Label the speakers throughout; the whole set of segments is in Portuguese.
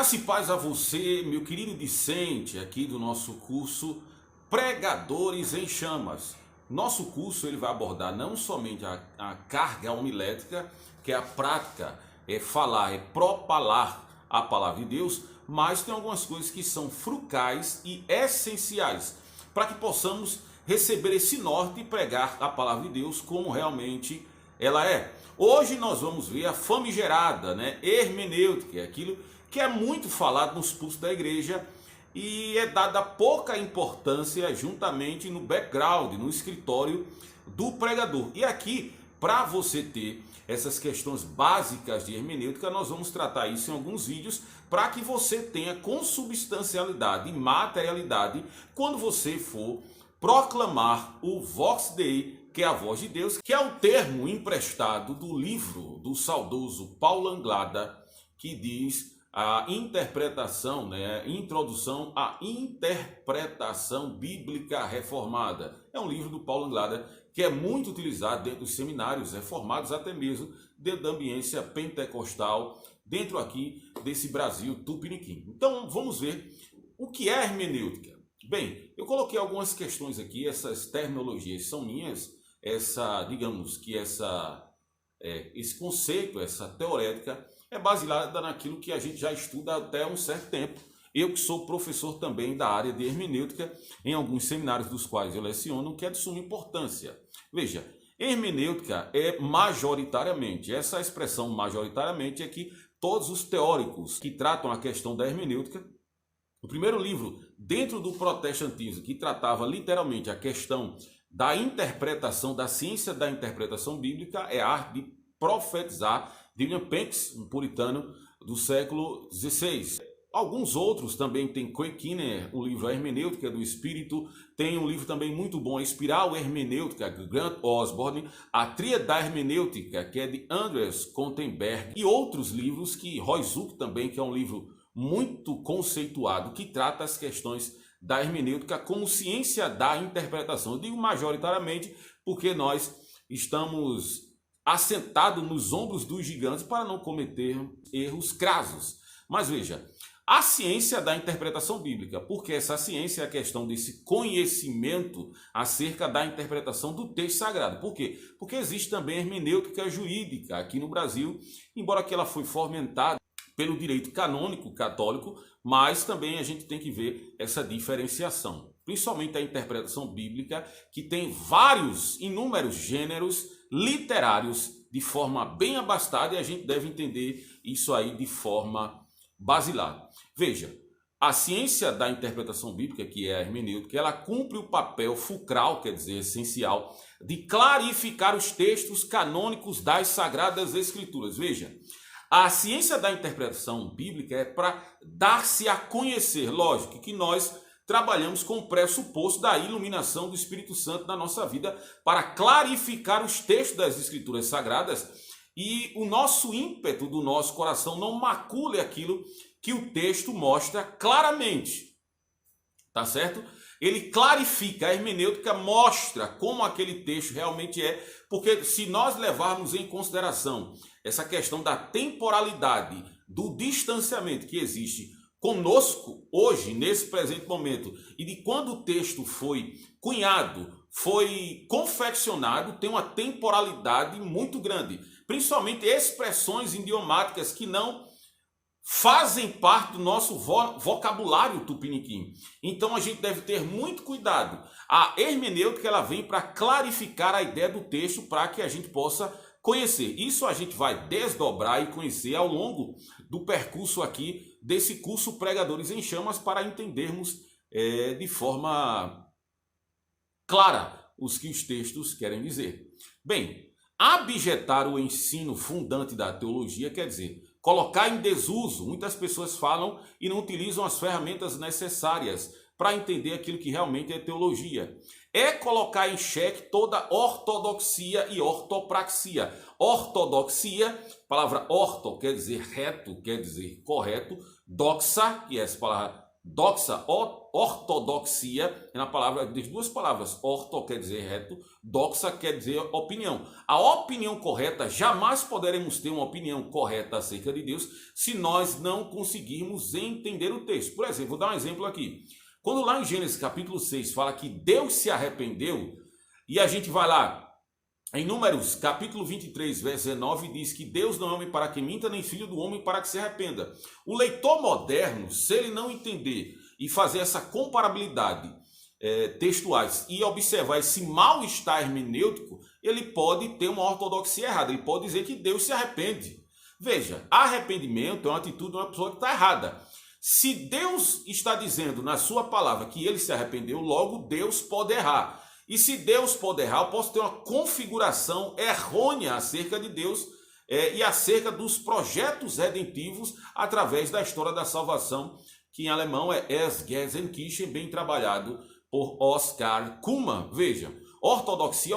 Speaker 1: Graça e paz a você, meu querido discente aqui do nosso curso Pregadores em Chamas. Nosso curso ele vai abordar não somente a carga homilética, que é a prática, falar, propalar a palavra de Deus, mas tem algumas coisas que são frucais e essenciais para que possamos receber esse norte e pregar a palavra de Deus como realmente ela é. Hoje nós vamos ver a famigerada, hermenêutica, aquilo que é muito falado nos púlpitos da igreja e é dada pouca importância juntamente no background, no escritório do pregador. E aqui, para você ter essas questões básicas de hermenêutica, nós vamos tratar isso em alguns vídeos para que você tenha consubstancialidade e materialidade quando você for proclamar o Vox Dei, que é a voz de Deus, que é o termo emprestado do livro do saudoso Paulo Anglada, que diz a interpretação, introdução à interpretação bíblica reformada. É um livro do Paulo Anglada que é muito utilizado dentro dos seminários reformados, até mesmo dentro da ambiência pentecostal, dentro aqui desse Brasil tupiniquim. Então vamos ver o que é hermenêutica. Bem, eu coloquei algumas questões aqui, essas terminologias são minhas, esse conceito, essa teorética, é baseada naquilo que a gente já estuda até um certo tempo. Eu que sou professor também da área de hermenêutica, em alguns seminários dos quais eu leciono, que é de suma importância. Veja, hermenêutica é majoritariamente, essa expressão majoritariamente é que todos os teóricos que tratam a questão da hermenêutica, o primeiro livro dentro do protestantismo que tratava literalmente a questão da interpretação, da ciência da interpretação bíblica, é a arte de profetizar, de William Penix, um puritano do século XVI. Alguns outros também tem Koekiner, o livro A Hermenêutica do Espírito, tem um livro também muito bom, A Espiral Hermenêutica, de Grant Osborne, A Tríade da Hermenêutica, que é de Andreas Kontenberg, e outros livros que Royzuk também, que é um livro muito conceituado, que trata as questões da hermenêutica como ciência da interpretação. Eu digo majoritariamente porque nós estamos assentados nos ombros dos gigantes para não cometer erros crassos. Mas veja, a ciência da interpretação bíblica, porque essa ciência é a questão desse conhecimento acerca da interpretação do texto sagrado. Por quê? Porque existe também hermenêutica jurídica aqui no Brasil, embora que ela foi fomentada pelo direito canônico católico, mas também a gente tem que ver essa diferenciação, principalmente a interpretação bíblica, que tem inúmeros gêneros literários de forma bem abastada, e a gente deve entender isso aí de forma basilar. Veja, a ciência da interpretação bíblica, que é a hermenêutica, ela cumpre o papel fulcral, quer dizer, essencial, de clarificar os textos canônicos das Sagradas Escrituras. Veja, a ciência da interpretação bíblica é para dar-se a conhecer. Lógico que nós trabalhamos com o pressuposto da iluminação do Espírito Santo na nossa vida para clarificar os textos das Escrituras Sagradas e o nosso ímpeto do nosso coração não macule aquilo que o texto mostra claramente. Tá certo? Ele clarifica, a hermenêutica mostra como aquele texto realmente é, porque se nós levarmos em consideração essa questão da temporalidade, do distanciamento que existe conosco hoje, nesse presente momento, e de quando o texto foi cunhado, foi confeccionado, tem uma temporalidade muito grande, principalmente expressões idiomáticas que não fazem parte do nosso vocabulário tupiniquim. Então a gente deve ter muito cuidado. A hermenêutica ela vem para clarificar a ideia do texto para que a gente possa conhecer. Isso a gente vai desdobrar e conhecer ao longo do percurso aqui desse curso Pregadores em Chamas para entendermos de forma clara os que os textos querem dizer. Bem, abjetar o ensino fundante da teologia quer dizer colocar em desuso. Muitas pessoas falam e não utilizam as ferramentas necessárias para entender aquilo que realmente é teologia. É colocar em xeque toda ortodoxia e ortopraxia. Ortodoxia, palavra orto quer dizer reto, quer dizer correto. Doxa, que é essa palavra Doxa, ortodoxia, é na palavra, das duas palavras. Orto quer dizer reto, doxa quer dizer opinião. A opinião correta, jamais poderemos ter uma opinião correta acerca de Deus se nós não conseguirmos entender o texto. Por exemplo, vou dar um exemplo aqui. Quando lá em Gênesis capítulo 6 fala que Deus se arrependeu, e a gente vai lá em Números capítulo 23, verso 19, diz que Deus não é homem para que minta, nem filho do homem para que se arrependa. O leitor moderno, se ele não entender e fazer essa comparabilidade textuais e observar esse mal-estar hermenêutico, ele pode ter uma ortodoxia errada. Ele pode dizer que Deus se arrepende. Veja, arrependimento é uma atitude de uma pessoa que está errada. Se Deus está dizendo na sua palavra que ele se arrependeu, logo Deus pode errar. E se Deus pode errar, eu posso ter uma configuração errônea acerca de Deus e acerca dos projetos redentivos através da história da salvação, que em alemão é Erstgesenkirchen, bem trabalhado por Oscar Kuhlmann. Veja, ortodoxia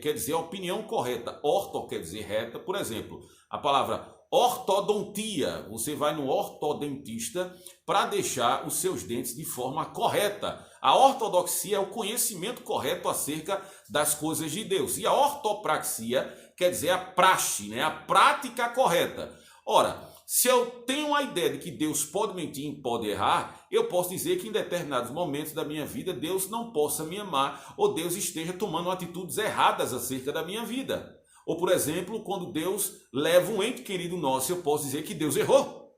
Speaker 1: quer dizer opinião correta. Orto quer dizer reta. Por exemplo, a palavra ortodontia. Você vai no ortodentista para deixar os seus dentes de forma correta. A ortodoxia é o conhecimento correto acerca das coisas de Deus. E a ortopraxia quer dizer a praxe, né? A prática correta. Ora, se eu tenho a ideia de que Deus pode mentir e pode errar, eu posso dizer que em determinados momentos da minha vida Deus não possa me amar ou Deus esteja tomando atitudes erradas acerca da minha vida. Ou, por exemplo, quando Deus leva um ente querido nosso, eu posso dizer que Deus errou,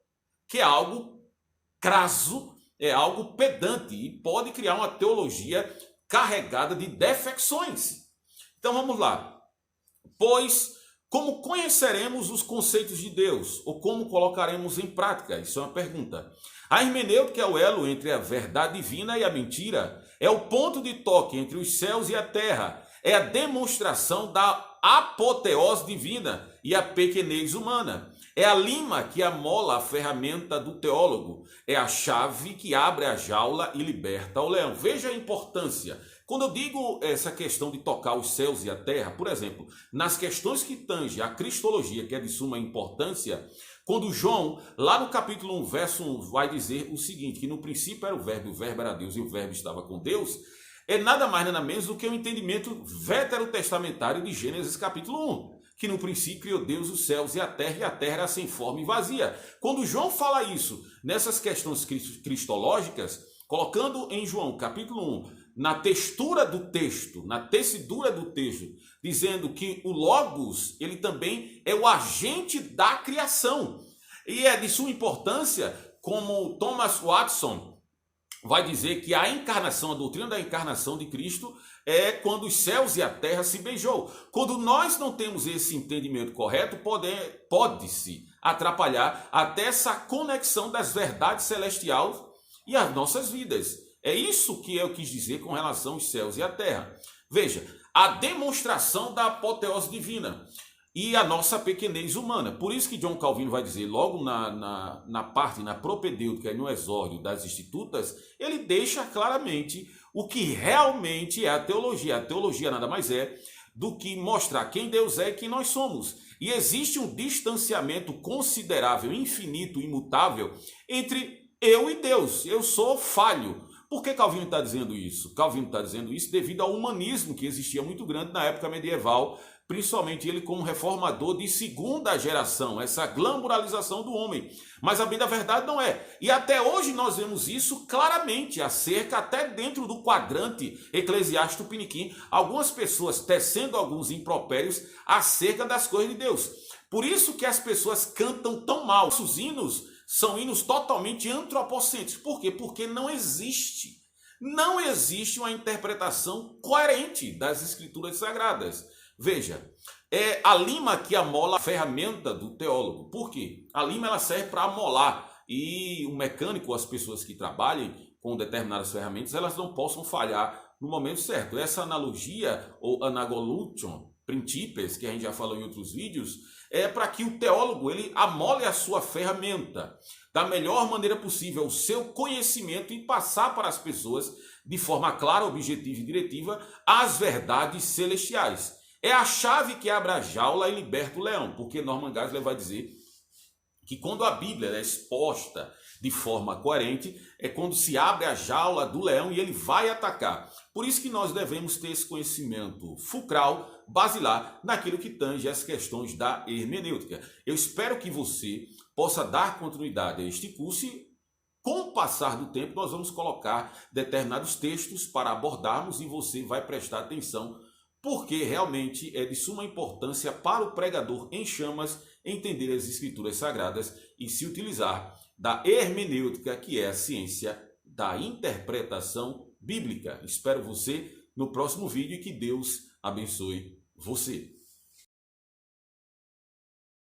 Speaker 1: que é algo crasso, é algo pedante e pode criar uma teologia carregada de defecções. Então vamos lá. Pois, como conheceremos os conceitos de Deus? Ou como colocaremos em prática? Isso é uma pergunta. A hermenêutica é o elo entre a verdade divina e a mentira. É o ponto de toque entre os céus e a terra. É a demonstração da apoteose divina e a pequenez humana. É a lima que amola a ferramenta do teólogo. É a chave que abre a jaula e liberta o leão. Veja a importância. Quando eu digo essa questão de tocar os céus e a terra, por exemplo, nas questões que tangem a cristologia, que é de suma importância, quando João, lá no capítulo 1, verso 1, vai dizer o seguinte, que no princípio era o verbo era Deus e o verbo estava com Deus, é nada mais nada menos do que o entendimento veterotestamentário de Gênesis capítulo 1, que no princípio criou Deus os céus e a terra era sem forma e vazia. Quando João fala isso nessas questões cristológicas, colocando em João capítulo 1, na textura do texto, na tecidura do texto, dizendo que o Logos, ele também é o agente da criação. E é de sua importância, como Thomas Watson vai dizer que a encarnação, a doutrina da encarnação de Cristo é quando os céus e a terra se beijou. Quando nós não temos esse entendimento correto, pode-se atrapalhar até essa conexão das verdades celestiais e as nossas vidas. É isso que eu quis dizer com relação aos céus e a terra. Veja, a demonstração da apoteose divina e a nossa pequenez humana. Por isso que John Calvino vai dizer, logo na propedêutica e no exórdio das Institutas, ele deixa claramente o que realmente é a teologia. A teologia nada mais é do que mostrar quem Deus é e quem nós somos. E existe um distanciamento considerável, infinito, imutável, entre eu e Deus. Eu sou falho. Por que Calvino está dizendo isso? Calvino está dizendo isso devido ao humanismo que existia muito grande na época medieval, principalmente ele como reformador de segunda geração, essa glamuralização do homem. Mas a bem da verdade não é. E até hoje nós vemos isso claramente, acerca até dentro do quadrante eclesiástico tupiniquim, algumas pessoas tecendo alguns impropérios acerca das coisas de Deus. Por isso que as pessoas cantam tão mal. Os hinos são hinos totalmente antropocêntricos. Por quê? Porque não existe uma interpretação coerente das escrituras sagradas. Veja, é a lima que amola a ferramenta do teólogo. Por quê? A lima ela serve para amolar e o mecânico, as pessoas que trabalhem com determinadas ferramentas, elas não possam falhar no momento certo. Essa analogia, ou anagolution principes, que a gente já falou em outros vídeos, é para que o teólogo ele amole a sua ferramenta da melhor maneira possível, o seu conhecimento e passar para as pessoas de forma clara, objetiva e diretiva as verdades celestiais. É a chave que abre a jaula e liberta o leão, porque Norman Geisler vai dizer que quando a Bíblia é exposta de forma coerente, é quando se abre a jaula do leão e ele vai atacar. Por isso que nós devemos ter esse conhecimento fulcral, basilar, naquilo que tange as questões da hermenêutica. Eu espero que você possa dar continuidade a este curso e, com o passar do tempo, nós vamos colocar determinados textos para abordarmos e você vai prestar atenção, porque realmente é de suma importância para o pregador em chamas entender as escrituras sagradas e se utilizar da hermenêutica, que é a ciência da interpretação bíblica. Espero você no próximo vídeo e que Deus abençoe você.